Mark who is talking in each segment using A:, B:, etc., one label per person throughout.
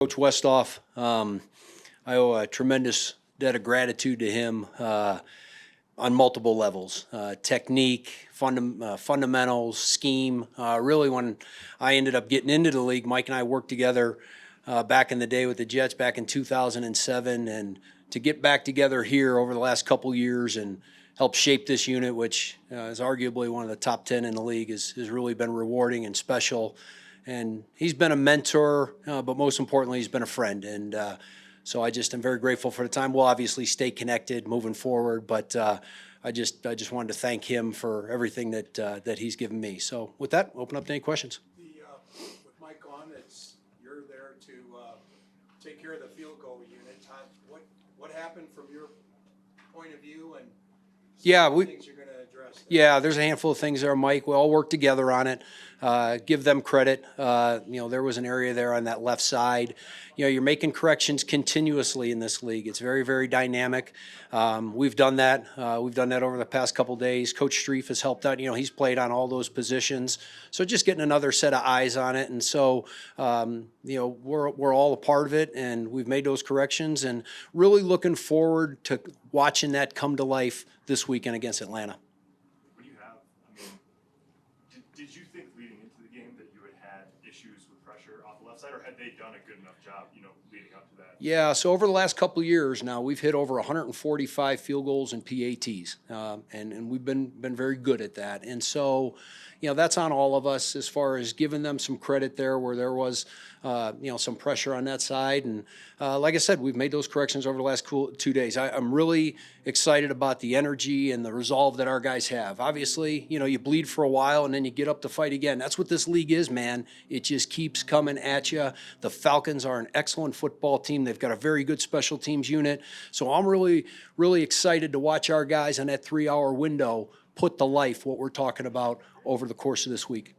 A: Coach Westhoff, I owe a tremendous debt of gratitude to him on multiple levels. Technique, fundamentals, scheme. Really, when I ended up getting into the league, Mike and I worked together back in the day with the Jets back in 2007. And to get back together here over the last couple years and help shape this unit, which is arguably one of the top 10 in the league, has really been rewarding and special. And he's been a mentor, but most importantly, he's been a friend. And so I just am very grateful for the time. We'll obviously stay connected moving forward, but I just wanted to thank him for everything that he's given me. So with that, open up to any questions.
B: With Mike on, you're there to take care of the field goal unit. What happened from your point of view, and things you're going to address there?
A: Yeah, there's a handful of things there, Mike. We all work together on it. Give them credit. There was an area there on that left side. You're making corrections continuously in this league. It's very, very dynamic. We've done that. We've done that over the past couple days. Coach Streif has helped out. He's played on all those positions. So just getting another set of eyes on it. And so, we're all a part of it, and we've made those corrections, and really looking forward to watching that come to life this weekend against Atlanta.
C: Did you think leading into the game that you had issues with pressure off the left side, or had they done a good enough job, leading up to that?
A: Yeah, so over the last couple of years now, we've hit over 145 field goals and PATs, and we've been very good at that. And so, that's on all of us as far as giving them some credit there where there was, some pressure on that side. And like I said, we've made those corrections over the last 2 days. I'm really excited about the energy and the resolve that our guys have. Obviously, you bleed for a while and then you get up to fight again. That's what this league is, man. It just keeps coming at you. The Falcons are an excellent football team. They've got a very good special teams unit. So I'm really, really excited to watch our guys in that 3-hour window put to life what we're talking about over the course of this week.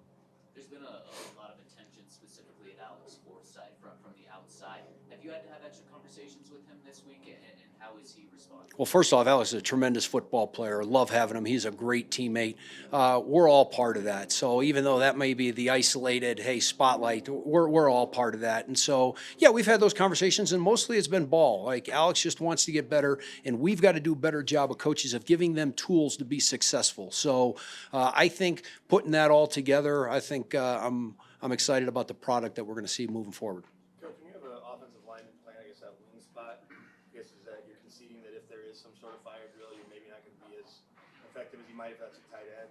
D: There's been a lot of attention specifically at Alex Forsyth from the outside. Have you had to have extra conversations with him this week, and how is he responding?
A: Well, first off, Alex is a tremendous football player. Love having him. He's a great teammate. We're all part of that. So even though that may be the isolated, hey, spotlight, we're all part of that. And so, yeah, we've had those conversations, and mostly it's been ball. Like, Alex just wants to get better, and we've got to do a better job of coaches of giving them tools to be successful. So I think putting that all together, I think I'm excited about the product that we're going to see moving forward.
E: Coach, when you have an offensive lineman playing, I guess, that wing spot, I guess is that you're conceding that if there is some sort of fire drill, you're maybe not going to be as effective as you might if that's a tight end?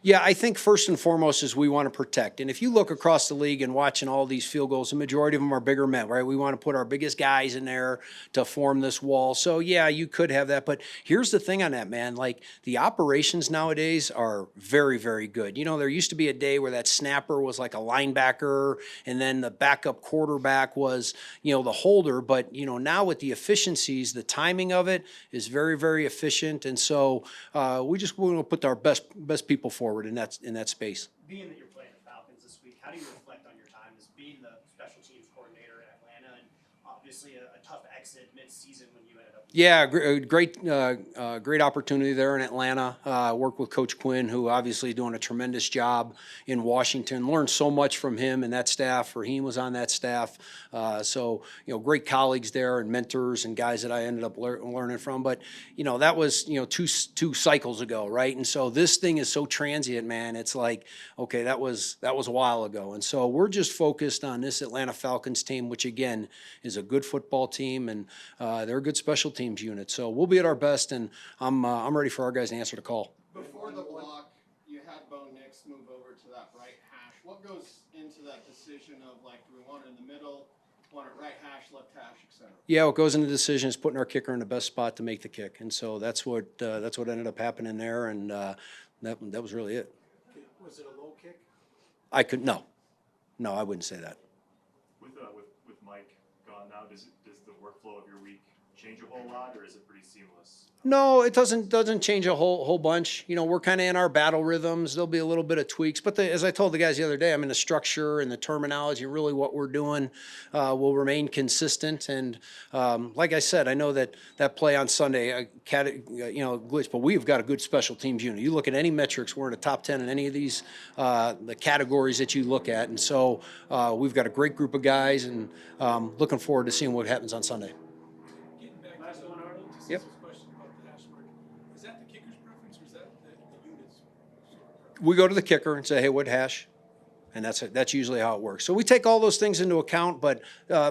A: Yeah, I think first and foremost is we want to protect. And if you look across the league and watching all these field goals, the majority of them are bigger men, right? We want to put our biggest guys in there to form this wall. So, yeah, you could have that. But here's the thing on that, man. Like, the operations nowadays are very, very good. There used to be a day where that snapper was like a linebacker, and then the backup quarterback was, the holder. But, now with the efficiencies, the timing of it is very, very efficient. And so we want to put our best people forward in that space.
F: Being that you're playing the Falcons this week, how do you reflect on your time as being the special teams coordinator in Atlanta, and obviously a tough exit mid-season when you ended up?
A: Yeah, great opportunity there in Atlanta. Worked with Coach Quinn, who obviously is doing a tremendous job in Washington. Learned so much from him and that staff. Raheem was on that staff. So, great colleagues there and mentors and guys that I ended up learning from. But, that was, two cycles ago, right? And so this thing is so transient, man. It's like, okay, that was a while ago. And so we're just focused on this Atlanta Falcons team, which, again, is a good football team, and they're a good special teams unit. So we'll be at our best, and I'm ready for our guys to answer the call.
G: Before the block, you had Bo Nix move over to that right hash. What goes into that decision of, like, do we want it in the middle, want it right hash, left hash, etc.?
A: Yeah, what goes into the decision is putting our kicker in the best spot to make the kick, and so that's what ended up happening there, and that was really it.
B: Was it a low kick?
A: No, I wouldn't say that.
C: With Mike gone now, does the workflow of your week change a whole lot, or is it pretty seamless?
A: No, it doesn't change a whole bunch. You know, we're kind of in our battle rhythms. There'll be a little bit of tweaks, but as I told the guys the other day, I mean, the structure and the terminology, really what we're doing, will remain consistent. And like I said, I know that play on Sunday, glitch, but we've got a good special teams unit. You look at any metrics, we're in the top 10 in any of these the categories that you look at, and so we've got a great group of guys, and looking forward to seeing what happens on Sunday.
B: Getting back to Cece's
A: Yep.
B: question about the hash mark, is that the kicker's preference or is that the unit's sort of preference?
A: We go to the kicker and say, hey, what hash? And that's usually how it works. So we take all those things into account, but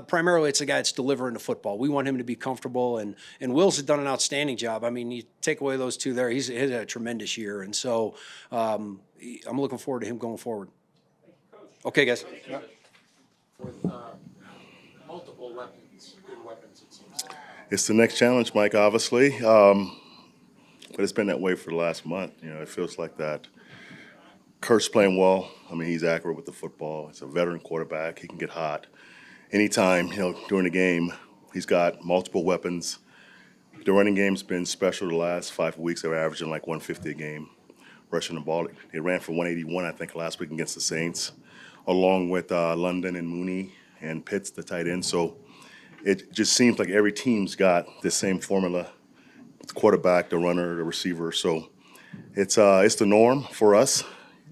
A: primarily it's the guy that's delivering the football. We want him to be comfortable, and Will's done an outstanding job. I mean, you take away those two there, he's had a tremendous year, and so I'm looking forward to him going forward. Okay, guys.
B: With multiple weapons, good weapons, it seems like.
H: It's the next challenge, Mike, obviously. But it's been that way for the last month. You know, it feels like that. Kurt's playing well. I mean, he's accurate with the football. He's a veteran quarterback. He can get hot anytime, during the game. He's got multiple weapons. The running game's been special the last 5 weeks. They're averaging like 150 a game, rushing the ball. They ran for 181, I think, last week against the Saints, along with London and Mooney and Pitts, the tight end. So it just seems like every team's got the same formula: the quarterback, the runner, the receiver. So it's the norm for us.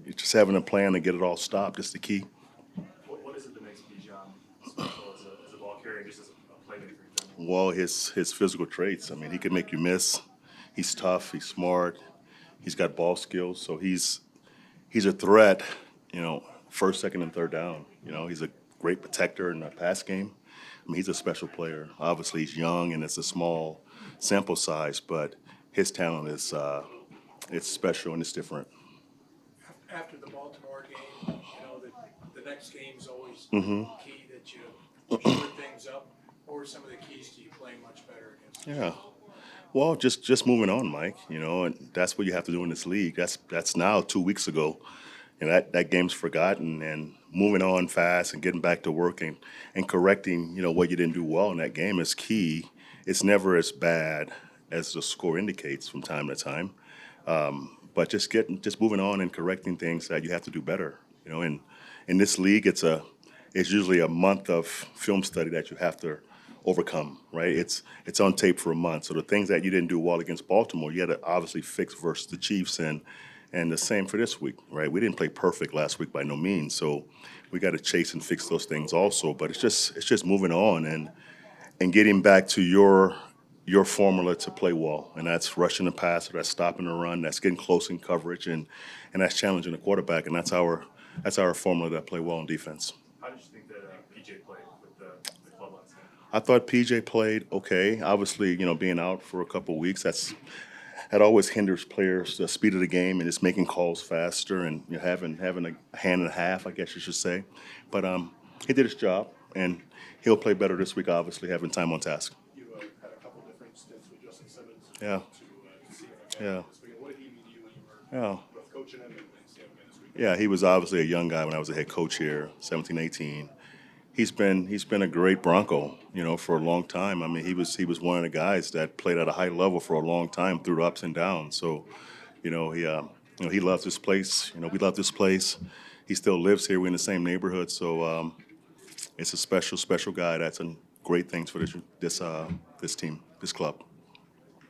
H: It's just having a plan to get it all stopped is the key.
C: What is it that makes Bijan special as a ball carrier, just as a playmaker in general?
H: Well, his physical traits. I mean, he can make you miss. He's tough. He's smart. He's got ball skills. So he's a threat. First, second, and third down. He's a great protector in the pass game. I mean, he's a special player. Obviously, he's young and it's a small sample size, but his talent is it's special and it's different.
B: After the Baltimore game, the next game's always
H: Mm-hmm.
B: key that you shore things up. What were some of the keys to you playing much better against?
H: Yeah. Well, just moving on, Mike. And that's what you have to do in this league. That's now 2 weeks ago, and that game's forgotten. And moving on fast and getting back to work and correcting, what you didn't do well in that game is key. It's never as bad as the score indicates from time to time. But just moving on and correcting things that you have to do better. In this league, it's usually a month of film study that you have to overcome, right? It's on tape for a month. So the things that you didn't do well against Baltimore, you had to obviously fix versus the Chiefs, and the same for this week, right? We didn't play perfect last week by no means, so we got to chase and fix those things also. But it's just moving on and getting back to your formula to play well, and that's rushing the passer, that's stopping the run, that's getting close in coverage, and that's challenging the quarterback, and that's our formula to play well in defense.
C: How did you think that PJ played with the club last night?
H: I thought PJ played okay. Obviously, being out for a couple of weeks, that always hinders players, the speed of the game, and just making calls faster and having a hand and a half, I guess you should say. But he did his job, and he'll play better this week, obviously, having time on task.
I: You had a couple different stints with Justin Simmons
H: Yeah.
I: to see
H: Yeah.
I: this week. What did he mean to you when you were
H: Yeah.
I: both coaching him and seeing him again this week?
H: Yeah, he was obviously a young guy when I was a head coach here, 17, 18. He's been a great Bronco, for a long time. I mean, he was one of the guys that played at a high level for a long time through the ups and downs. So, he loves this place. We love this place. He still lives here. We're in the same neighborhood. So, it's a special guy. That's a great things for this team, this club.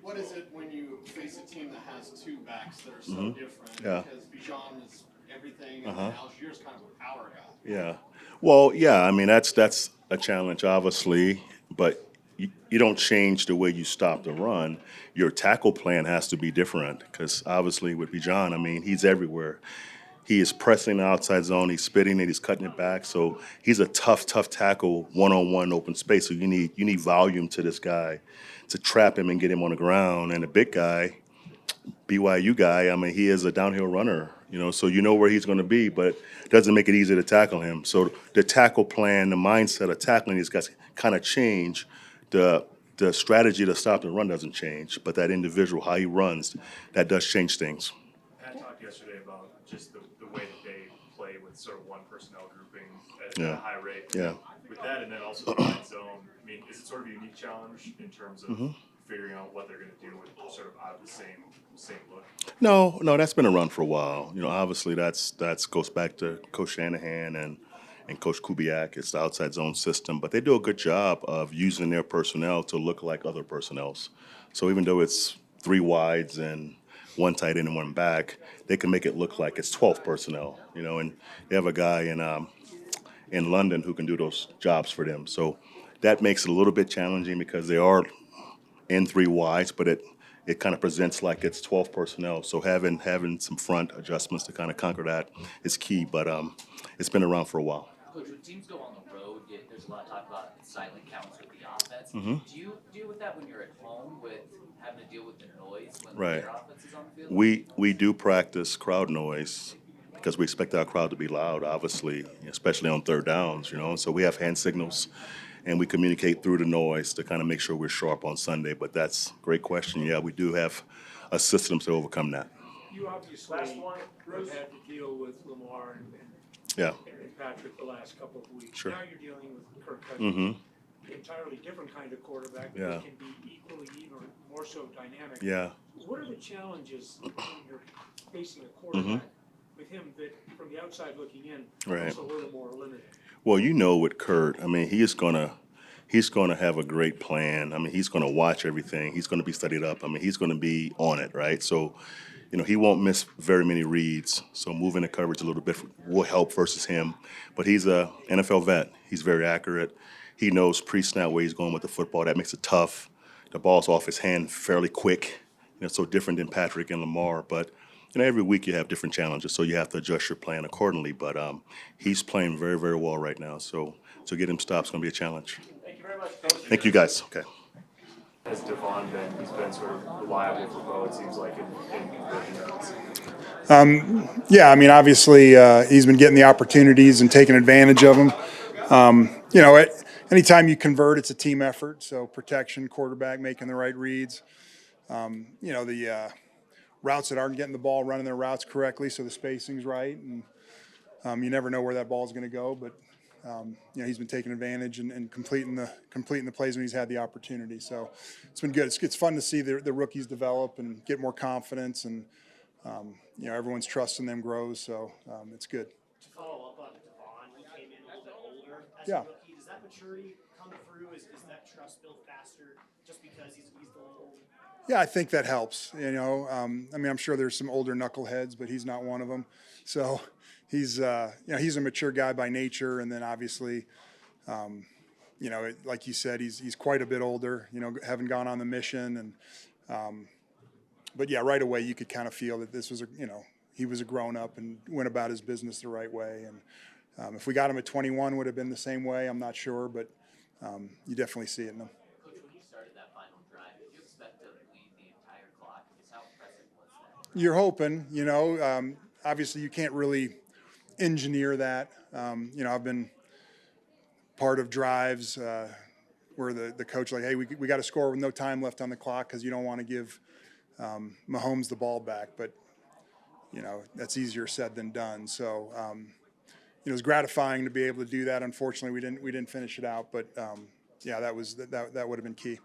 G: What is it when you face a team that has two backs that are so
H: Mhm.
G: different?
H: Yeah.
G: Because Bijan is everything, and
H: Uh-huh.
G: Algier's kind of a power guy.
H: Yeah. Well, yeah, I mean, that's a challenge, obviously, but you don't change the way you stop the run. Your tackle plan has to be different because obviously with Bijan, I mean, he's everywhere. He is pressing the outside zone, he's spitting it, he's cutting it back. So he's a tough tackle, one-on-one open space. So you need volume to this guy to trap him and get him on the ground. And the big guy, BYU guy, I mean, he is a downhill runner, so you know where he's going to be, but it doesn't make it easy to tackle him. So the tackle plan, the mindset of tackling these guys kind of change. The strategy to stop the run doesn't change, but that individual, how he runs, that does change things.
C: Pat talked yesterday about just the way that they play with sort of one personnel grouping at
H: Yeah.
C: a high rate.
H: Yeah.
C: With That and then also the wide zone. I mean, is it sort of a unique challenge in terms of figuring out what they're going to do with sort of out of the same look?
H: No, that's been around for a while. You know, obviously that's goes back to Coach Shanahan and Coach Kubiak. It's the outside zone system, but they do a good job of using their personnel to look like other personnels. So even though it's 3 wides and 1 tight end and 1 back, they can make it look like it's 12 personnel. You know, and they have a guy in London who can do those jobs for them. So that makes it a little bit challenging because they are in 3 wides, but it kind of presents like it's 12 personnel. So having some front adjustments to kind of conquer that is key. But it's been around for a while.
D: Coach, when teams go on the road, there's a lot of talk about silent counts with the offense.
H: Mm-hmm.
D: Do you deal with that when you're at home with having to deal with the noise when
H: Right.
D: their offense is on the field?
H: We do practice crowd noise because we expect our crowd to be loud, obviously, especially on 3rd downs, you know. So we have hand signals, and we communicate through the noise to kind of make sure we're sharp on Sunday. But that's a great question. Yeah, we do have a system to overcome that.
J: You obviously have had to deal with Lamar and
H: Yeah.
J: Patrick the last couple of weeks.
H: Sure.
J: Now you're dealing with Kirk Cousins,
H: Mm-hmm.
J: entirely different kind of quarterback,
H: Yeah.
J: but he can be equally even more so dynamic.
H: Yeah.
J: What are the challenges when you're facing a quarterback with him that, from the outside looking in,
H: Right.
J: looks a little more limited?
H: Well, you know, with Kurt, I mean, he's gonna have a great plan. I mean, he's gonna watch everything. He's gonna be studied up. I mean, he's gonna be on it, right? So, you know, he won't miss very many reads. So moving the coverage a little bit will help versus him. But he's a NFL vet. He's very accurate. He knows pre-snap where he's going with the football. That makes it tough. The ball's off his hand fairly quick. You know, so different than Patrick and Lamar. But you know, every week you have different challenges, so you have to adjust your plan accordingly. But he's playing very, very well right now. So to get him stopped is going to be a challenge.
F: Thank you very much, Coach.
H: Thank you, guys. Okay.
C: Has Devon been? He's been sort of reliable for Bo. It seems like in conversion routes.
K: Yeah, I mean, obviously, he's been getting the opportunities and taking advantage of them. You know, anytime you convert, it's a team effort. So protection, quarterback, making the right reads. You know, the routes that aren't getting the ball, running their routes correctly, so the spacing's right, and you never know where that ball's going to go. But you know, he's been taking advantage and completing the plays when he's had the opportunity. So it's been good. It's fun to see the rookies develop and get more confidence, and you know, everyone's trust in them grows. So it's good.
F: To follow up on Devon, he came in a little bit older as
K: Yeah.
F: a rookie. Does that maturity come through? Is that trust built faster just because he's a little older?
K: Yeah, I think that helps. You know, I mean, I'm sure there's some older knuckleheads, but he's not one of them. So he's, you know, he's a mature guy by nature, and then obviously, you know, like you said, he's quite a bit older. You know, having gone on the mission, and but yeah, right away you could kind of feel that this was you know, he was a grown up and went about his business the right way. And if we got him at 21, would have been the same way. I'm not sure, but you definitely see it in him.
D: Coach, when you started that final drive, did you expect to lead the entire clock? Because how impressive was that?
K: You're hoping, you know, obviously you can't really engineer that. You know, I've been part of drives where the coach like, hey, we got to score with no time left on the clock because you don't want to give Mahomes the ball back. But, you know, that's easier said than done. So, you know, it was gratifying to be able to do that. Unfortunately, we didn't finish it out, but yeah, that would have been key.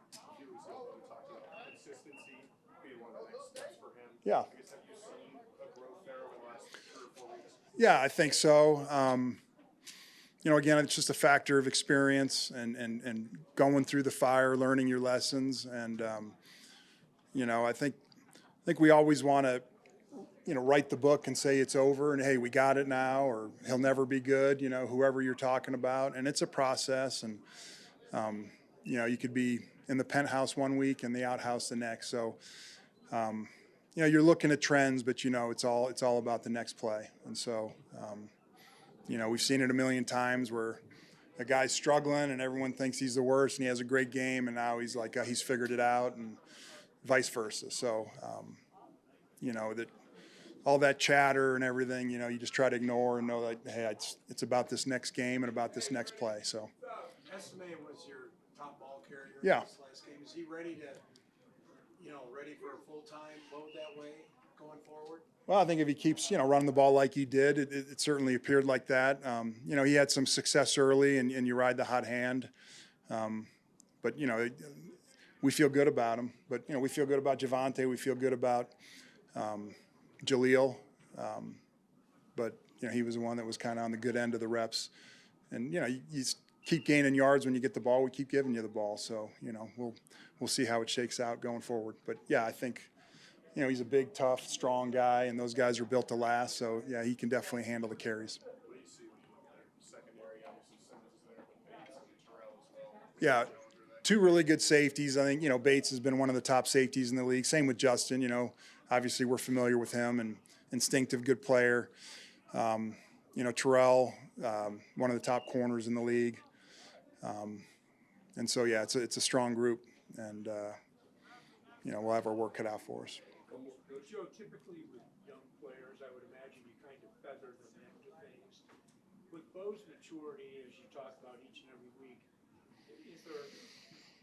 I: Consistency being one of the next steps for him.
K: Yeah.
I: I guess, have you seen a growth there over the last 3 or 4 weeks?
K: Yeah, I think so. You know, again, it's just a factor of experience and going through the fire, learning your lessons, and you know, I think we always want to, you know, write the book and say it's over and hey, we got it now, or he'll never be good. You know, whoever you're talking about, and it's a process, and you know, you could be in the penthouse one week and the outhouse the next. So, you know, you're looking at trends, but you know, it's all about the next play, and so. You know, we've seen it a million times where a guy's struggling and everyone thinks he's the worst and he has a great game and now he's like, he's figured it out, and vice versa. So, you know, that all that chatter and everything, you know, you just try to ignore and know that, hey, it's about this next game and about this next play. So.
B: Estimé was your top ball carrier
K: Yeah.
B: this last game. Is he ready to, you know, ready for a full-time load that way going forward?
K: Well, I think if he keeps, running the ball like he did, it certainly appeared like that. He had some success early, and you ride the hot hand. But, we feel good about him. But, we feel good about Javonte. We feel good about Jaleel. But, he was the one that was kind of on the good end of the reps. And, you keep gaining yards when you get the ball. We keep giving you the ball. So, we'll see how it shakes out going forward. But, yeah, I think – he's a big, tough, strong guy, and those guys are built to last. So, yeah, he can definitely handle the carries.
I: What do you see when you look at secondary? Obviously, Simmons is there, but Bates and Terrell as well.
K: Yeah, two really good safeties. I think, Bates has been one of the top safeties in the league. Same with Justin. Obviously we're familiar with him, and instinctive, good player. Terrell, one of the top corners in the league. And so, yeah, it's a strong group, and, we'll have our work cut out for us.
J: Joe, typically with young players, I would imagine you kind of feather them into things. With Bo's maturity, as you talk about each and every week, is there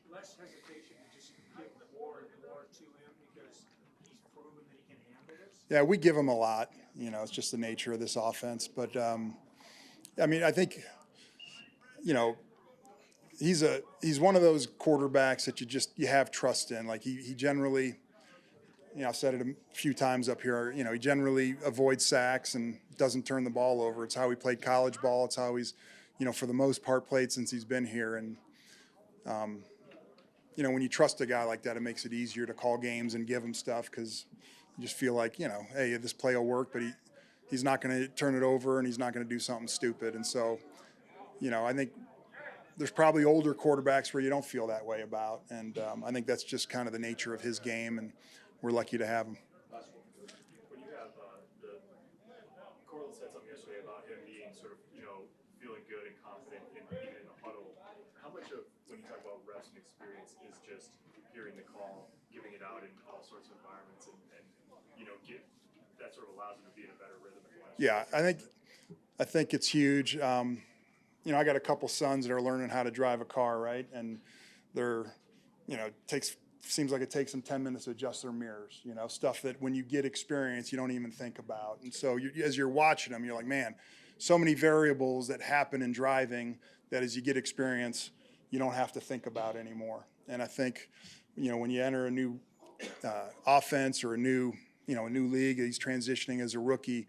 J: less hesitation to just give more and more to him because he's proven that he can handle this?
K: Yeah, we give him a lot. It's just the nature of this offense. But, I think, he's one of those quarterbacks that you have trust in. Like he generally, I've said it a few times up here, he generally avoids sacks and doesn't turn the ball over. It's how he played college ball. It's how he's, for the most part played since he's been here. And, when you trust a guy like that, it makes it easier to call games and give him stuff because you just feel like, hey, this play will work, but he's not going to turn it over and he's not going to do something stupid. And so, I think there's probably older quarterbacks where you don't feel that way about. And I think that's just kind of the nature of his game, and we're lucky to have him.
C: When you have Corlin said something yesterday about him being sort of, feeling good and confident even in the huddle. How much of, when you talk about reps and experience, is just hearing the call, giving it out in all sorts of environments, and that sort of allows him to be in a better rhythm?
K: Yeah, I think it's huge. I got a couple sons that are learning how to drive a car, right? And they're, seems like it takes them 10 minutes to adjust their mirrors, stuff that when you get experience, you don't even think about. And so as you're watching them, you're like, man, so many variables that happen in driving that as you get experience, you don't have to think about anymore. And I think, when you enter a new offense or a new league, he's transitioning as a rookie,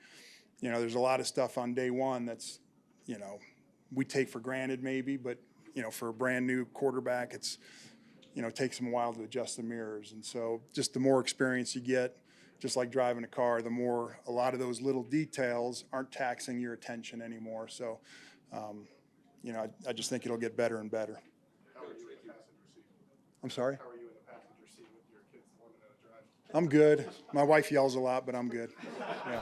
K: there's a lot of stuff on day one that's, we take for granted maybe, but, for a brand new quarterback, it's, it takes them a while to adjust the mirrors. And so just the more experience you get, just like driving a car, the more a lot of those little details aren't taxing your attention anymore. So, I just think it'll get better and better.
I: How are you in the passenger seat?
K: I'm sorry?
I: How are you in the passenger seat with your kids learning how to drive?
K: I'm good. My wife yells a lot, but I'm good. Yeah.